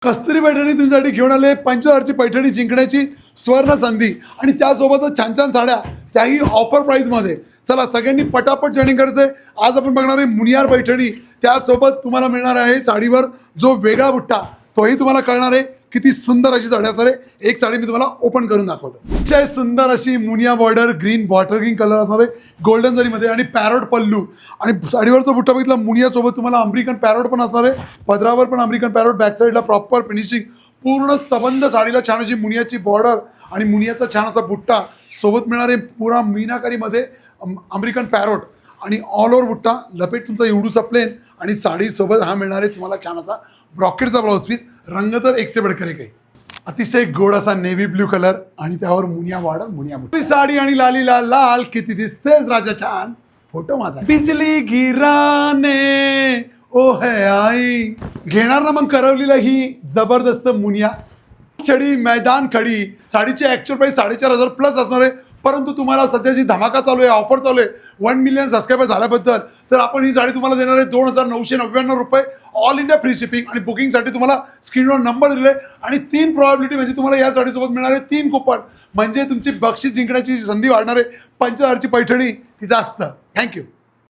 कस्तुरी पैठणी तुमच्यासाठी घेऊन आले 25,000ची पैठणी जिंकण्याची स्वर्ण संधी आणि त्यासोबतच छान छान साड्या त्याही ऑफर प्राईजमध्ये. चला सगळ्यांनी पटापट जॉईनिंग करायचं आहे. आज आपण बघणार आहे मुनियार पैठणी. त्यासोबत तुम्हाला मिळणार आहे साडीवर जो वेगळा बुट्टा, तोही तुम्हाला कळणार आहे. किती सुंदर अशी साडी असणार आहे. एक साडी मी तुम्हाला ओपन करून दाखवतो. अतिशय सुंदर अशी मुनिया बॉर्डर, ग्रीन बॉटर ग्रीन कलर असणार आहे गोल्डन जरीमध्ये आणि पॅरोट पल्लू. आणि साडीवरचा बुट्टा बघितला मुनियासोबत तुम्हाला अमेरिकन पॅरोट पण असणार आहे. पदरावर पण अमेरिकन पॅरोट, बॅक साईडला प्रॉपर फिनिशिंग, पूर्ण सबंध साडीला छान अशी मुनियाची बॉर्डर आणि मुनियाचा छान असा बुट्टा सोबत मिळणार आहे. पुरा मीनाकारीमध्ये अमेरिकन पॅरोट आणि ऑल ओव्हर बुट्टा, लपेट तुमचा एवढूसा प्लेन आणि साडीसोबत हा मिळणार आहे तुम्हाला छान असा ब्रॉकेटचा ब्लाऊज पीस. रंग तर एक से बढ़कर एक आहे. अतिशय गोड असा नेव्ही ब्ल्यू कलर आणि त्यावर मुनिया बॉर्डर, मुनिया बुट्टा. साडी आणि लालीला लाल किती दिसतेस राजा छान. फोटो माझा. बिजली गिराने ओ है आई. घेणार ना मग करवलीला ही जबरदस्त मुनिया छडी मैदान खडी. साडीची ॲक्च्युअल प्राईस 4,500 प्लस असणार आहे. परंतु तुम्हाला सध्याची धमाका चालू आहे, ऑफर चालू आहे 1 मिलियन सबस्क्रायबर झाल्याबद्दल, तर आपण ही साडी तुम्हाला देणार आहे 2,999 रुपये. All India free shipping. आणि बुकिंगसाठी तुम्हाला स्क्रीनवर नंबर दिले आणि 3 प्रॉबिलिटी म्हणजे तुम्हाला या साडीसोबत मिळणार आहे 3 कुपन. म्हणजे तुमची बक्षीस जिंकण्याची संधी वाढणार आहे. 25,000ची पैठणी ती जास्त. थँक्यू.